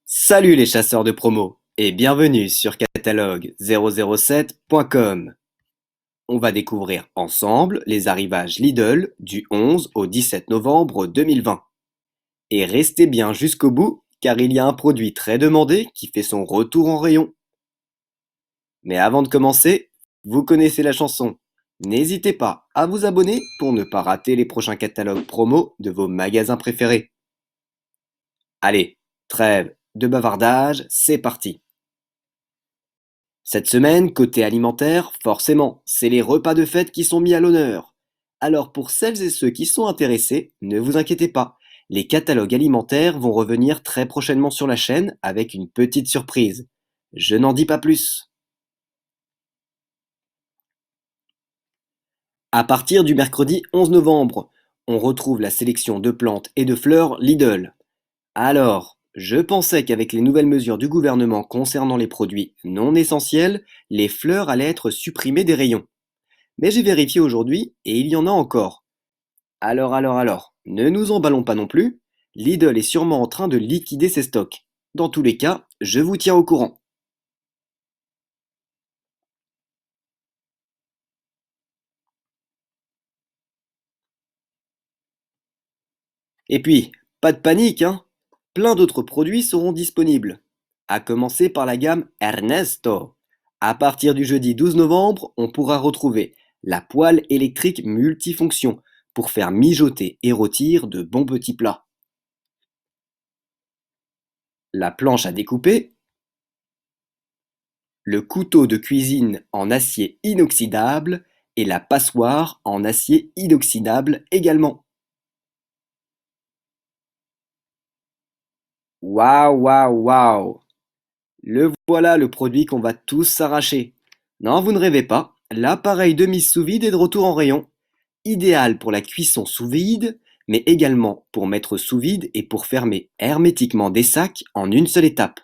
Salut les chasseurs de promo et bienvenue sur catalogue007.com. On va découvrir ensemble les arrivages Lidl du 11 au 17 novembre 2020. Et restez bien jusqu'au bout car il y a un produit très demandé qui fait son retour en rayon. Mais avant de commencer, vous connaissez la chanson. N'hésitez pas à vous abonner pour ne pas rater les prochains catalogues promo de vos magasins préférés. Allez, trêve de bavardage, c'est parti. Cette semaine, côté alimentaire, forcément, c'est les repas de fête qui sont mis à l'honneur. Alors pour celles et ceux qui sont intéressés, ne vous inquiétez pas, les catalogues alimentaires vont revenir très prochainement sur la chaîne avec une petite surprise. Je n'en dis pas plus. À partir du mercredi 11 novembre, on retrouve la sélection de plantes et de fleurs Lidl. Alors, je pensais qu'avec les nouvelles mesures du gouvernement concernant les produits non essentiels, les fleurs allaient être supprimées des rayons. Mais j'ai vérifié aujourd'hui et il y en a encore. Alors, ne nous emballons pas non plus. Lidl est sûrement en train de liquider ses stocks. Dans tous les cas, je vous tiens au courant. Et puis, pas de panique, hein. Plein d'autres produits seront disponibles. À commencer par la gamme Ernesto. À partir du jeudi 12 novembre, on pourra retrouver la poêle électrique multifonction pour faire mijoter et rôtir de bons petits plats. La planche à découper, le couteau de cuisine en acier inoxydable et la passoire en acier inoxydable également. Waouh, waouh, waouh! Le voilà le produit qu'on va tous s'arracher. Non, vous ne rêvez pas, l'appareil de mise sous vide est de retour en rayon. Idéal pour la cuisson sous vide, mais également pour mettre sous vide et pour fermer hermétiquement des sacs en une seule étape.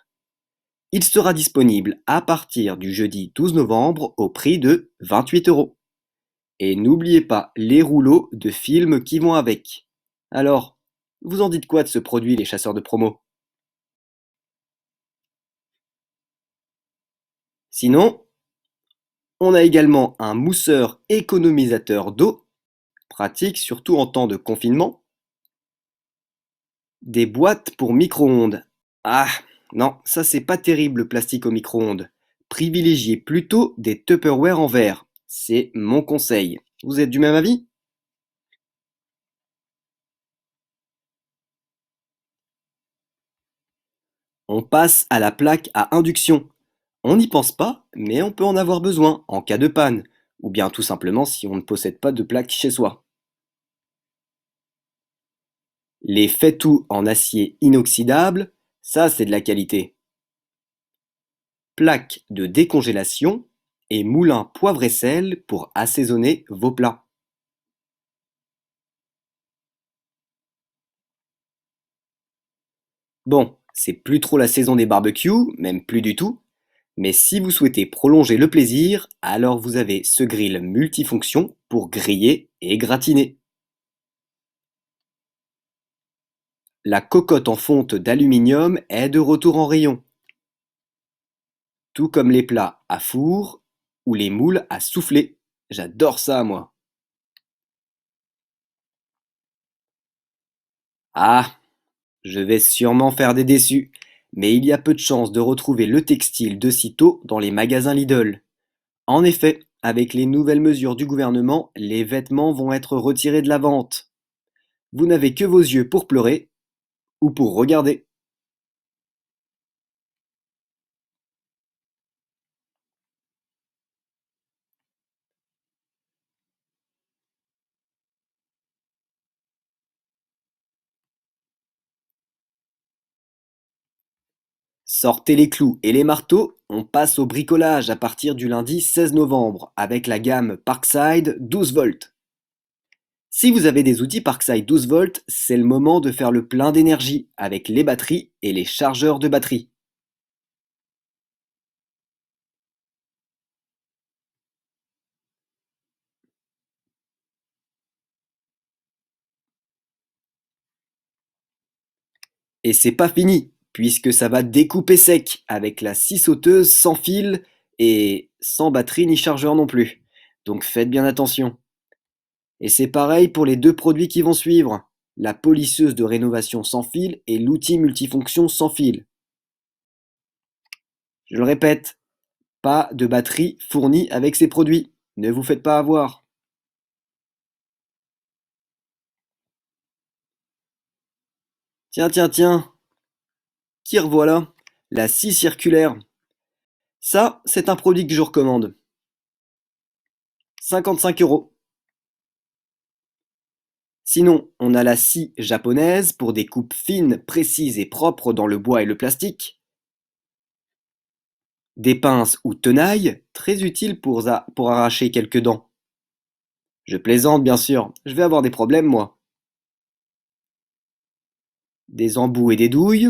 Il sera disponible à partir du jeudi 12 novembre au prix de 28 €. Et n'oubliez pas les rouleaux de films qui vont avec. Alors, vous en dites quoi de ce produit, les chasseurs de promo? Sinon, on a également un mousseur économisateur d'eau, pratique surtout en temps de confinement, des boîtes pour micro-ondes. Ah, non, ça c'est pas terrible le plastique au micro-ondes. Privilégiez plutôt des Tupperware en verre. C'est mon conseil. Vous êtes du même avis? On passe à la plaque à induction. On n'y pense pas, mais on peut en avoir besoin en cas de panne, ou bien tout simplement si on ne possède pas de plaque chez soi. Les faitout en acier inoxydable, ça c'est de la qualité. Plaque de décongélation et moulin poivre et sel pour assaisonner vos plats. Bon, c'est plus trop la saison des barbecues, même plus du tout, mais si vous souhaitez prolonger le plaisir, alors vous avez ce grill multifonction pour griller et gratiner. La cocotte en fonte d'aluminium est de retour en rayon, tout comme les plats à four ou les moules à souffler. J'adore ça, moi. Ah, je vais sûrement faire des déçus, mais il y a peu de chances de retrouver le textile de sitôt dans les magasins Lidl. En effet, avec les nouvelles mesures du gouvernement, les vêtements vont être retirés de la vente. Vous n'avez que vos yeux pour pleurer ou pour regarder. Sortez les clous et les marteaux, on passe au bricolage à partir du lundi 16 novembre avec la gamme Parkside 12 volts. Si vous avez des outils Parkside 12 volts, c'est le moment de faire le plein d'énergie avec les batteries et les chargeurs de batterie. Et c'est pas fini. puisque ça va découper sec avec la scie sauteuse sans fil et sans batterie ni chargeur non plus. Donc faites bien attention. Et c'est pareil pour les deux produits qui vont suivre, la polisseuse de rénovation sans fil et l'outil multifonction sans fil. Je le répète, pas de batterie fournie avec ces produits. Ne vous faites pas avoir. Tiens, tiens, tiens, qui revoilà? La scie circulaire. Ça, c'est un produit que je recommande. 55 €. Sinon, on a la scie japonaise pour des coupes fines, précises et propres dans le bois et le plastique. Des pinces ou tenailles, très utiles pour arracher quelques dents. Je plaisante bien sûr, je vais avoir des problèmes moi. Des embouts et des douilles.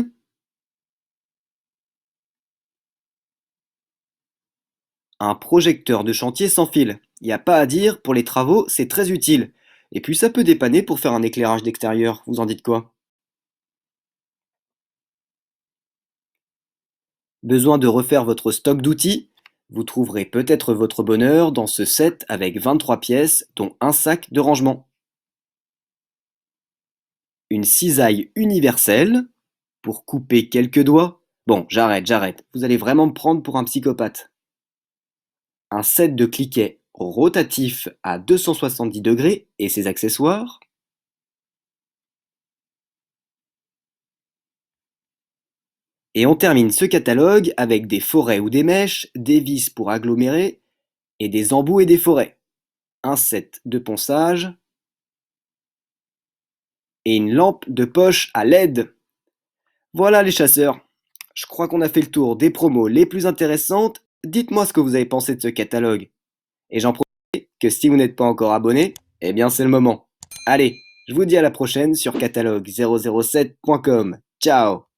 Un projecteur de chantier sans fil. Il n'y a pas à dire, pour les travaux, c'est très utile. Et puis ça peut dépanner pour faire un éclairage d'extérieur, vous en dites quoi? Besoin de refaire votre stock d'outils? Vous trouverez peut-être votre bonheur dans ce set avec 23 pièces, dont un sac de rangement. Une cisaille universelle pour couper quelques doigts. Bon, j'arrête. Vous allez vraiment me prendre pour un psychopathe. Un set de cliquets rotatifs à 270 degrés et ses accessoires. Et on termine ce catalogue avec des forêts ou des mèches, des vis pour agglomérer et des embouts et des forêts. Un set de ponçage et une lampe de poche à LED. Voilà les chasseurs. Je crois qu'on a fait le tour des promos les plus intéressantes. Dites-moi ce que vous avez pensé de ce catalogue. Et j'en profite que si vous n'êtes pas encore abonné, eh bien c'est le moment. Allez, je vous dis à la prochaine sur catalogue007.com. Ciao!